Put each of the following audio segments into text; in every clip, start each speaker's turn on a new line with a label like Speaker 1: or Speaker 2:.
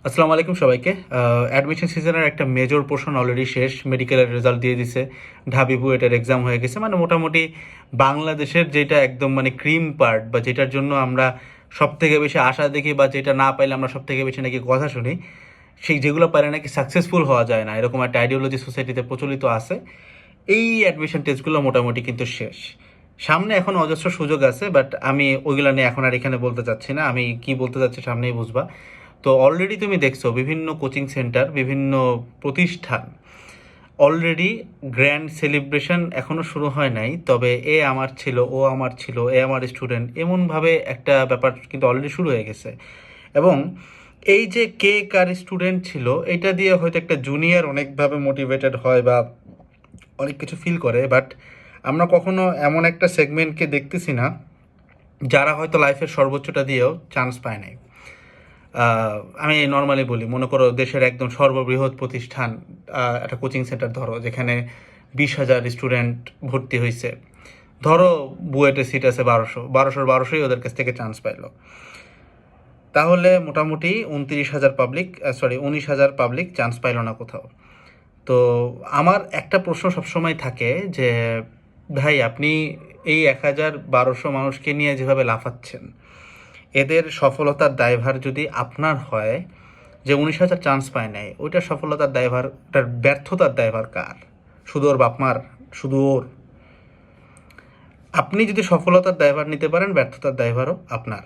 Speaker 1: আসসালামু আলাইকুম সবাইকে। অ্যাডমিশন সিজনের একটা মেজর পোর্শন অলরেডি শেষ। মেডিকেলের রেজাল্ট দিয়ে দিছে। ঢাবি বুয়েটের এক্সাম হয়ে গেছে। মানে মোটামুটি বাংলাদেশের যেটা একদম মানে ক্রিম পার্ট বা যেটার জন্য আমরা সবথেকে বেশি আশা দেখি বা যেটা না পাইলে আমরা সবথেকে বেশি নাকি কথা শুনি, সেই যেগুলো পারে নাকি সাকসেসফুল হওয়া যায় না, এরকম একটা আইডিওলজি সোসাইটিতে প্রচলিত আছে। এই অ্যাডমিশন টেস্টগুলো মোটামুটি কিন্তু শেষ। সামনে এখন অজস্র সুযোগ আছে, বাট আমি ওইগুলো নিয়ে এখন আর এখানে বলতে চাচ্ছি না। আমি কি বলতে চাচ্ছি সামনেই বুঝবা। তো অলরেডি তুমি দেখছো বিভিন্ন কোচিং সেন্টার, বিভিন্ন প্রতিষ্ঠান অলরেডি গ্র্যান্ড সেলিব্রেশন এখনও শুরু হয় নাই, তবে এ আমার ছিল, ও আমার ছিল, এ আমার স্টুডেন্ট, এমনভাবে একটা ব্যাপার কিন্তু অলরেডি শুরু হয়ে গেছে। এবং এই যে কে কার স্টুডেন্ট ছিল, এটা দিয়ে হয়তো একটা জুনিয়র অনেকভাবে মোটিভেটেড হয় বা অনেক কিছু ফিল করে, বাট আমরা কখনো এমন একটা সেগমেন্টকে দেখতেছি না যারা হয়তো লাইফের সর্বোচ্চটা দিয়েও চান্স পায় নাই। আমি নর্মালি বলি, মনে করো দেশের একদম সর্ববৃহৎ প্রতিষ্ঠান, একটা কোচিং সেন্টার ধরো, যেখানে 20,000 স্টুডেন্ট ভর্তি হয়েছে। ধরো বুয়েটে সিট আছে 1200 ওদের কাছ থেকে চান্স পাইলো। তাহলে মোটামুটি 19,000 পাবলিক চান্স পাইলো না কোথাও। তো আমার একটা প্রশ্ন সবসময় থাকে যে, ভাই আপনি এই 1,1200 মানুষকে নিয়ে যেভাবে লাফাচ্ছেন, এদের সফলতার দায়ভার যদি আপনার হয়, যে 19,000 চান্স পায় নাই, ওইটার সফলতার দায়ভার, ওটার ব্যর্থতার দায়ভার কার? শুধু ওর বাপমার? শুধু ওর? আপনি যদি সফলতার দায়ভার নিতে পারেন, ব্যর্থতার দায়ভারও আপনার।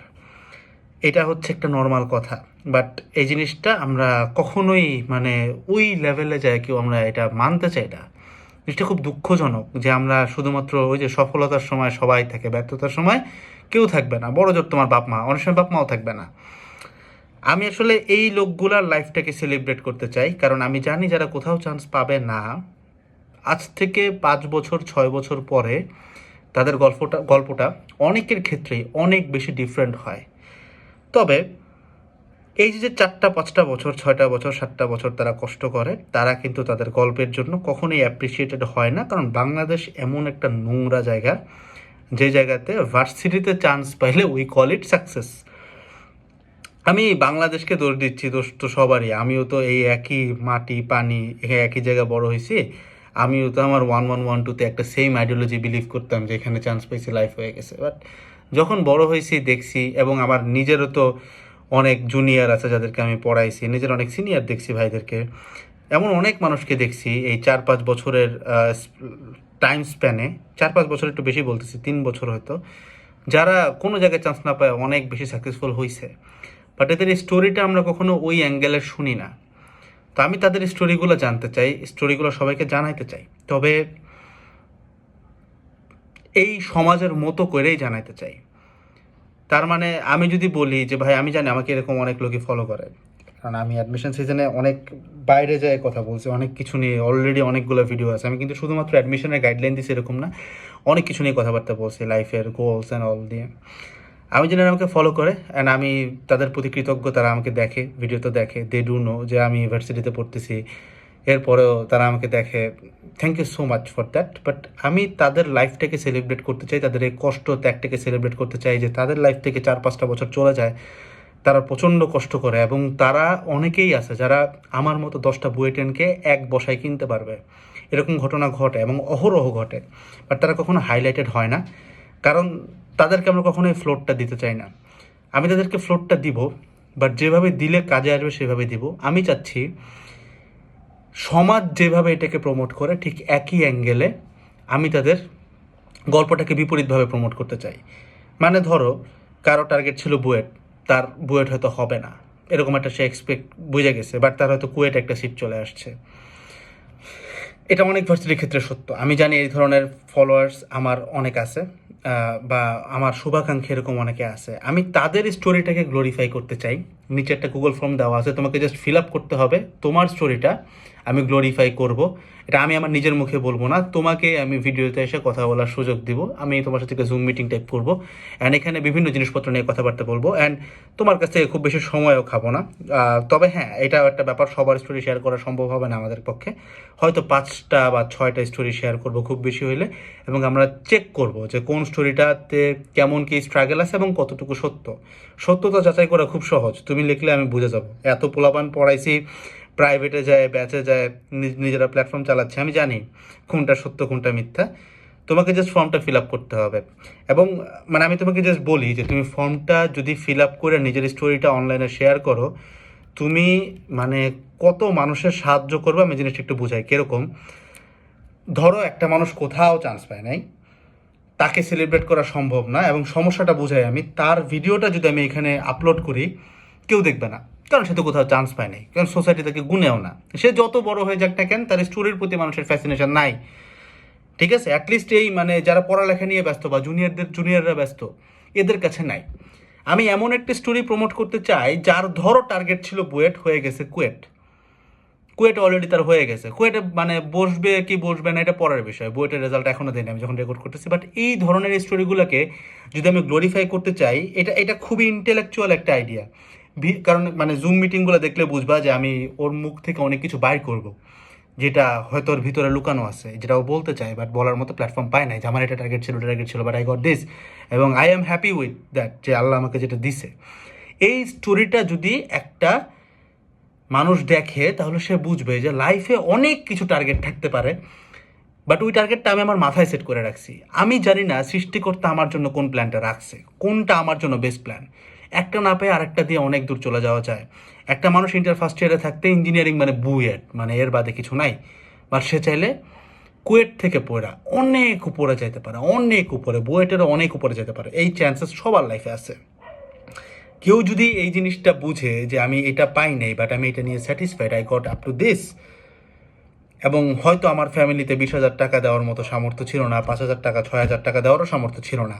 Speaker 1: এটা হচ্ছে একটা নর্মাল কথা। বাট এই জিনিসটা আমরা কখনোই মানে ওই লেভেলে যায় কেউ আমরা এটা মানতে চাই না। জিনিসটা খুব দুঃখজনক যে আমরা শুধুমাত্র ওই যে সফলতার সময় সবাই থাকে, ব্যর্থতার সময় কেউ থাকবে না। বড় জোর তোমার বাপ মা, অনেক সময় বাপ মাও থাকবে না। আমি আসলে এই লোকগুলার লাইফটাকে সেলিব্রেট করতে চাই, কারণ আমি জানি যারা কোথাও চান্স পাবে না, আজ থেকে 5 বছর 6 বছর পরে তাদের গল্পটা অনেকের ক্ষেত্রেই অনেক বেশি ডিফারেন্ট হয়। তবে এই যে 4টা 5টা বছর 6টা বছর 7টা বছর তারা কষ্ট করে, তারা কিন্তু তাদের গল্পের জন্য কখনোই অ্যাপ্রিসিয়েটেড হয় না। কারণ বাংলাদেশ এমন একটা নোংরা জায়গা, যে জায়গাতে ভার্সিটিতে চান্স পাইলে উই কল ইট সাকসেস। আমি বাংলাদেশকে দোষ দিচ্ছি, দোষ তো সবারই। আমিও তো এই একই মাটি পানি, একই জায়গায় বড় হয়েছি। আমিও তো আমার 1112-তে একটা সেম আইডিওলজি বিলিভ করতাম যে এখানে চান্স পাইছি লাইফ হয়ে গেছে। বাট যখন বড় হয়েছি দেখছি, এবং আমার নিজেরও তো অনেক জুনিয়র আছে যাদেরকে আমি পড়াইছি, নিজের অনেক সিনিয়র দেখছি ভাইদেরকে, এমন অনেক মানুষকে দেখছি এই 4-5 বছরের টাইম স্প্যানে। 4-5 বছর একটু বেশি বলতেছি, 3 বছর হয়তো, যারা কোনো জায়গায় চান্স না পায় অনেক বেশি সাকসেসফুল হয়েছে। বাট এদের স্টোরিটা আমরা কখনো ওই অ্যাঙ্গেলে শুনি না। তো আমি তাদের স্টোরিগুলো জানতে চাই, স্টোরিগুলো সবাইকে জানাইতে চাই, তবে এই সমাজের মতো করেই জানাইতে চাই। তার মানে আমি যদি বলি যে ভাই আমি জানি আমাকে এরকম অনেক লোকই ফলো করে, কারণ আমি অ্যাডমিশন সিজনে অনেক বাইরে যায় কথা বলছি, অনেক কিছু নিয়ে অলরেডি অনেকগুলো ভিডিও আছে। আমি কিন্তু শুধুমাত্র অ্যাডমিশনের গাইডলাইন দিচ্ছি এরকম না, অনেক কিছু নিয়ে কথাবার্তা বলছি, লাইফের গোলস অ্যান্ড অল দিয়ে। আমি জানি আমাকে ফলো করে, অ্যান্ড আমি তাদের প্রতি কৃতজ্ঞ। তারা আমাকে দেখে, ভিডিও তো দেখে, দে ডু নো যে আমি ইউনিভার্সিটিতে পড়তেছি। এরপরেও তারা আমাকে দেখে, thank you so much for that. But আমি তাদের লাইফটাকে সেলিব্রেট করতে চাই, তাদের এই কষ্ট ত্যাগটাকে সেলিব্রেট করতে চাই, যে তাদের লাইফ থেকে 4-5টা বছর চলে যায়, তারা প্রচণ্ড কষ্ট করে, এবং তারা অনেকেই আছে যারা আমার মতো 10টা বুয়েটেনকে এক বসায় কিনতে পারবে। এরকম ঘটনা ঘটে এবং অহরহ ঘটে, বাট তারা কখনো হাইলাইটেড হয় না, কারণ তাদেরকে আমরা কখনোই ফ্লোরটা দিতে চাই না। আমি তাদেরকে ফ্লোরটা দিব, বাট যেভাবে দিলে কাজে আসবে সেভাবে দিব। আমি চাচ্ছি সমাজ যেভাবে এটাকে প্রমোট করে, ঠিক একই অ্যাঙ্গেলে আমি তাদের গল্পটাকে বিপরীতভাবে প্রমোট করতে চাই। মানে ধরো কারো টার্গেট ছিল বুয়েট, তার বুয়েট হয়তো হবে না, এরকম একটা সে এক্সপেক্ট বুঝে গেছে, বাট তার হয়তো কুয়েট একটা সিট চলে আসছে। এটা অনেক ভার্সিটির ক্ষেত্রে সত্য। আমি জানি এই ধরনের ফলোয়ার্স আমার অনেক আছে, বা আমার শুভাকাঙ্ক্ষী এরকম অনেকে আছে। আমি তাদের স্টোরিটাকে গ্লোরিফাই করতে চাই। নিচে একটা গুগল ফর্ম দেওয়া আছে, তোমাকে জাস্ট ফিল আপ করতে হবে, তোমার স্টোরিটা আমি গ্লোরিফাই করব। এটা আমি আমার নিজের মুখে বলবো না, তোমাকে আমি ভিডিওতে এসে কথা বলার সুযোগ দিব। আমি তোমার সাথে একটা জুম মিটিং টাইপ করবো, অ্যান্ড এখানে বিভিন্ন জিনিসপত্র নিয়ে কথাবার্তা বলবো, অ্যান্ড তোমার কাছ থেকে খুব বেশি সময়ও খাবো না। তবে হ্যাঁ, এটাও একটা ব্যাপার, সবার স্টোরি শেয়ার করা সম্ভব হবে না আমাদের পক্ষে। হয়তো 5টা বা 6টা স্টোরি শেয়ার করব খুব বেশি হইলে, এবং আমরা চেক করব যে কোন স্টোরিটাতে কেমন কি স্ট্রাগল আছে এবং কতটুকু সত্য। সত্যতা যাচাই করা খুব সহজ। তুমি তুমি লিখলে আমি বুঝে যাবো। এত পোলাপান পড়াইছি, প্রাইভেটে যায়, ব্যাচে যায়, নিজেরা প্ল্যাটফর্ম চালাচ্ছে, আমি জানি কোনটা সত্য কোনটা মিথ্যা। তোমাকে জাস্ট ফর্মটা ফিল আপ করতে হবে। এবং মানে আমি তোমাকে জাস্ট বলি যে তুমি ফর্মটা যদি ফিল আপ করে নিজের স্টোরিটা অনলাইনে শেয়ার করো, তুমি মানে কত মানুষের সাহায্য করবে। আমি জিনিসটা একটু বুঝাই কীরকম। ধরো একটা মানুষ কোথাও চান্স পায় নাই, তাকে সেলিব্রেট করা সম্ভব না, এবং সমস্যাটা বুঝাই আমি, তার ভিডিওটা যদি আমি এখানে আপলোড করি কেউ দেখবে না, কারণ সে তো কোথাও চান্স পায় নাই, কারণ সোসাইটি তাকে গুনেও না। সে যত বড় হয়ে যাক না কেন, তার স্টোরির প্রতি মানুষের ফ্যাসিনেশন নাই। ঠিক আছে, অ্যাটলিস্ট এই মানে যারা পড়ালেখা নিয়ে ব্যস্ত বা জুনিয়ররা ব্যস্ত, এদের কাছে নাই। আমি এমন একটা স্টোরি প্রমোট করতে চাই যার ধরো টার্গেট ছিল বুয়েট, হয়ে গেছে কুয়েট। কুয়েট অলরেডি তার হয়ে গেছে, কুয়েটে মানে বসবে কি বসবে না এটা পরের বিষয়, বুয়েটের রেজাল্ট এখনও দেয়নি আমি যখন রেকর্ড করতেছি। বাট এই ধরনের স্টোরিগুলোকে যদি আমি গ্লোরিফাই করতে চাই, এটা এটা খুবই ইন্টেলেকচুয়াল একটা আইডিয়া। কারণ মানে জুম মিটিংগুলো দেখলে বুঝবা যে আমি ওর মুখ থেকে অনেক কিছু বাইর করব, যেটা হয়তো ওর ভিতরে লুকানো আছে, যেটা ও বলতে চায় বাট বলার মতো প্ল্যাটফর্ম পায় নাই, যে আমার এটা টার্গেট ছিল বাট আই গট দিস, এবং I am happy with that, যে আল্লাহ আমাকে যেটা দিছে। এই স্টোরিটা যদি একটা মানুষ দেখে তাহলে সে বুঝবে যে লাইফে অনেক কিছু টার্গেট থাকতে পারে, বাট ওই টার্গেটটা আমি আমার মাথায় সেট করে রাখছি। আমি জানি না সৃষ্টিকর্তা আমার জন্য কোন প্ল্যানটা রাখছে, কোনটা আমার জন্য বেস্ট প্ল্যান। একটা না পেয়ে আরেকটা দিয়ে অনেক দূর চলে যাওয়া যায়। একটা মানুষ ইন্টার ফার্স্ট ইয়ারে থাকতে ইঞ্জিনিয়ারিং মানে বুয়েট, মানে এর বাদে কিছু নাই, বাট সে চাইলে কুয়েট থেকে পড়া অনেক উপরে যেতে পারে, অনেক উপরে, বুয়েটেরও অনেক উপরে যেতে পারে। এই চান্সেস সবার লাইফে আছে। কেউ যদি এই জিনিসটা বুঝে যে আমি এটা পাই নাই বাট আমি এটা নিয়ে satisfied, I got up to this, এবং হয়তো আমার ফ্যামিলিতে 20,000 টাকা দেওয়ার মতো সামর্থ্য ছিল না, 5,000 টাকা 6,000 টাকা দেওয়ারও সামর্থ্য ছিল না,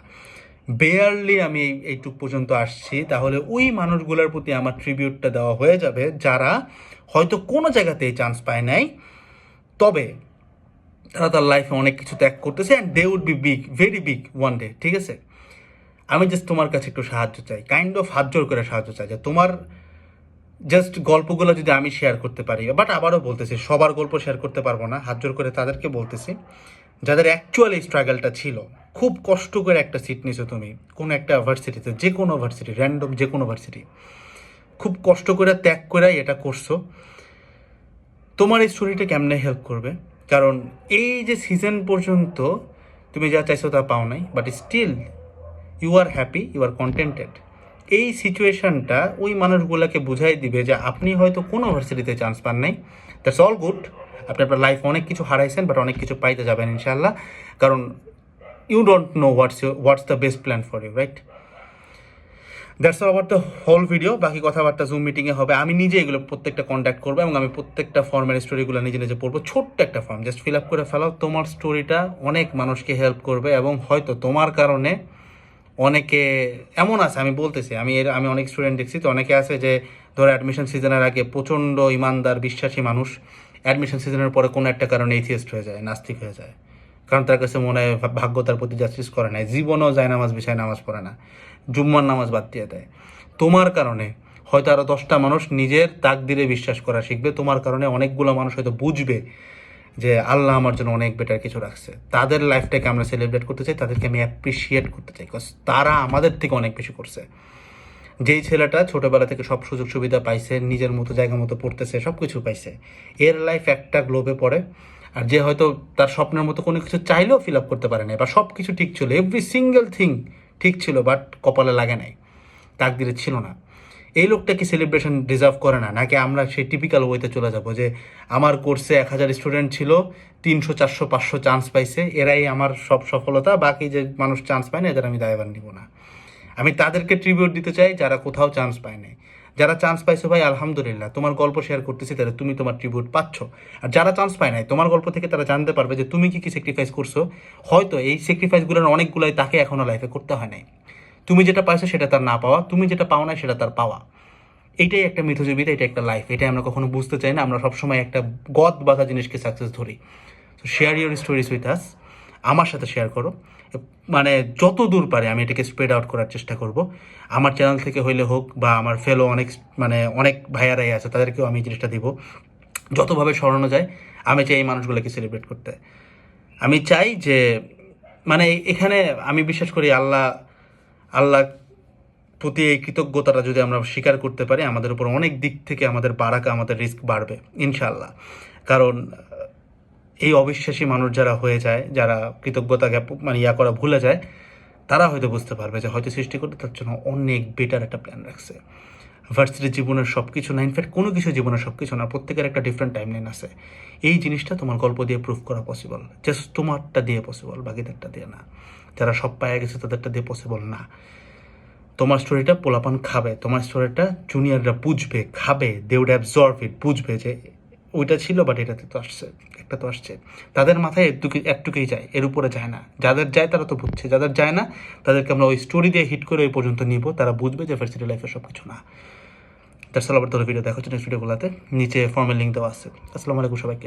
Speaker 1: বেয়ারলি আমি এইটুক পর্যন্ত আসছি, তাহলে ওই মানুষগুলোর প্রতি আমার ট্রিবিউটটা দেওয়া হয়ে যাবে যারা হয়তো কোনো জায়গাতেই চান্স পায় নাই, তবে তারা তার লাইফে অনেক কিছু ত্যাগ করতেছে, and they would be big, very big one day. ঠিক আছে, আমি জাস্ট তোমার কাছে একটু সাহায্য চাই, কাইন্ড অফ হাত জোর করে সাহায্য চাই, যে তোমার জাস্ট গল্পগুলো যদি আমি শেয়ার করতে পারি। বাট আবারও বলতেছি, সবার গল্প শেয়ার করতে পারবো না, হাত জোর করে তাদেরকে বলতেছি যাদের অ্যাকচুয়াল এই স্ট্রাগলটা ছিল। খুব কষ্ট করে একটা সিট নিছো তুমি কোনো একটা ভার্সিটিতে, যে কোনো ভার্সিটি, র্যান্ডম যে কোনো ভার্সিটি, খুব কষ্ট করে ত্যাগ করে এটা করছো। তোমার এই স্টোরিটা কেমনে হেল্প করবে? কারণ এই যে সিজন পর্যন্ত তুমি যা চাইছো তা পাও নাই, but still you are happy, you are contented. এই সিচুয়েশনটা ওই মানুষগুলোকে বুঝাই দিবে যে আপনি হয়তো কোনো ভার্সিটিতে চান্স পান নাই, দ্যাটস অল গুড। আপনি আপনার লাইফ অনেক কিছু হারাইছেন, বাট অনেক কিছু পাইতে যাবেন ইনশাল্লাহ, কারণ you don't know what's the best plan for you, right? That's all about the whole video. বাকি কথাবার্তা জুম মিটিংয়ে হবে। আমি নিজে এগুলো প্রত্যেকটা কন্ট্যাক্ট করবো, এবং আমি প্রত্যেকটা ফর্মের স্টোরিগুলো নিজে নিজে পড়বো। ছোট্ট একটা ফর্ম জাস্ট ফিল আপ করে ফেলাও, তোমার স্টোরিটা অনেক মানুষকে হেল্প করবে, এবং হয়তো তোমার কারণে অনেকে এমন আছে, আমি বলতেছি, আমি অনেক স্টুডেন্ট দেখছি, তো অনেকে আছে যে ধরো অ্যাডমিশন সিজনের আগে প্রচণ্ড ইমানদার বিশ্বাসী মানুষ, অ্যাডমিশন সিজনের পরে কোনো একটা কারণে এথিয়েস্ট হয়ে যায়, নাস্তিক হয়ে যায়, কারণ তার কাছে মনে হয় ভাগ্য তার প্রতি জাস্টিস করে নাই, জীবনও যায় নামাজ বিষয় নামাজ পড়ে না, জুম্মার নামাজ বাদ দিয়ে দেয়। তোমার কারণে হয়তো আরও 10টা মানুষ নিজের তাকদিরে বিশ্বাস করা শিখবে, তোমার কারণে অনেকগুলো মানুষ হয়তো বুঝবে যে আল্লাহ আমার জন্য অনেক বেটার কিছু রাখছে। তাদের লাইফটাকে আমরা সেলিব্রেট করতে চাই, তাদেরকে আমি অ্যাপ্রিসিয়েট করতে চাই, বিকজ তারা আমাদের থেকে অনেক বেশি করছে। যেই ছেলেটা ছোটোবেলা থেকে সব সুযোগ সুবিধা পাইছে, নিজের মতো জায়গা মতো পড়তেছে, সব কিছু পাইছে, এর লাইফ একটা গ্লোবে পড়ে। আর যে হয়তো তার স্বপ্নের মতো কোনো কিছু চাইলেও ফিল আপ করতে পারে না, বা সব কিছু ঠিক ছিল, এভরি সিঙ্গেল থিং ঠিক ছিল, বাট কপালে লাগে নাই, তাকদিরে ছিল না, এই লোকটা কি সেলিব্রেশন ডিজার্ভ করে না? নাকি আমরা সেই টিপিক্যাল ওয়েতে চলে যাব যে আমার কোর্সে 1,000 স্টুডেন্ট ছিল, 300 400 500 চান্স পাইছে, এরাই আমার সব সফলতা, বাকি যে মানুষ চান্স পায় না এদের আমি দায়ভার নিব না। আমি তাদেরকে ট্রিবিউট দিতে চাই যারা কোথাও চান্স পায় নাই। যারা চান্স পাইছো ভাই আলহামদুলিল্লাহ, তোমার গল্প শেয়ার করতেছি, তাহলে তুমি তোমার ট্রিবিউট পাচ্ছ। আর যারা চান্স পায় নাই, তোমার গল্প থেকে তারা জানতে পারবে যে তুমি কি কি স্যাক্রিফাইস করছো। হয়তো এই স্যাক্রিফাইসগুলোর অনেকগুলোই তাকে এখনও লাইফে করতে হয় নাই। তুমি যেটা পাইছো সেটা তার না পাওয়া, তুমি যেটা পাও না সেটা তার পাওয়া। এইটাই একটা মিথজীবিতা, এটা একটা লাইফ, এটাই আমরা কখনো বুঝতে চাই না। আমরা সবসময় একটা গদ বাঁধা জিনিসকে সাকসেস ধরি। তো share your stories with us, আমার সাথে শেয়ার করো, মানে যত দূর পারে আমি এটাকে স্প্রেড আউট করার চেষ্টা করব। আমার চ্যানেল থেকে হইলে হোক, বা আমার ফেলো অনেক ভাইয়ারাই আছে, তাদেরকেও আমি জিনিসটা দিব। যতভাবে সরানো যায় আমি চাই এই মানুষগুলোকে সেলিব্রেট করতে। আমি চাই যে মানে এখানে আমি বিশ্বাস করি আল্লাহ প্রতি এই কৃতজ্ঞতাটা যদি আমরা স্বীকার করতে পারি, আমাদের উপর অনেক দিক থেকে আমাদের বারাকা, আমাদের রিস্ক বাড়বে ইনশাল্লাহ। কারণ এই অবিশ্বাসী মানুষ যারা হয়ে যায়, যারা কৃতজ্ঞতাকে মানে করা ভুলে যায়, তারা হয়তো বুঝতে পারবে যে হয়তো সৃষ্টিকর্তা তার জন্য অনেক বেটার একটা প্ল্যান রাখছে। ভার্সিটির জীবনের সব কিছু না, ইনফ্যাক্ট কোনো কিছু জীবনের সব কিছু না, প্রত্যেকের একটা ডিফারেন্ট টাইম লাইন আছে। এই জিনিসটা তোমার গল্প দিয়ে প্রুভ করা পসিবল, জাস্ট তোমারটা দিয়ে পসিবল, বাকিদেরটা দিয়ে না। যারা সব পায়ে গেছে তাদেরটা দিয়ে পসিবল না। তোমার স্টোরিটা পোলাপান খাবে, তোমার স্টোরিটা জুনিয়ররা বুঝবে, খাবে, দে উড অ্যাবজর্ভ ইট, বুঝবে যে ওইটা ছিল বাট এটাতে তো আসছে, একটা তো আসছে। তাদের মাথায় একটুকুই যায়, এর উপরে যায় না। যাদের যায় তারা তো বুঝছে, যাদের যায় না তাদেরকে আমরা ওই স্টোরি দিয়ে হিট করে ওই পর্যন্ত নিব, তারা বুঝবে যে ভার্সিটি লাইফে সব কিছু না। That's all. আবার ভিডিও দেখা হচ্ছে নেক্সট ভিডিওগুলোতে, নিচে ফর্মের লিঙ্ক দেওয়া আছে। আসসালামু আলাইকুম সবাইকে।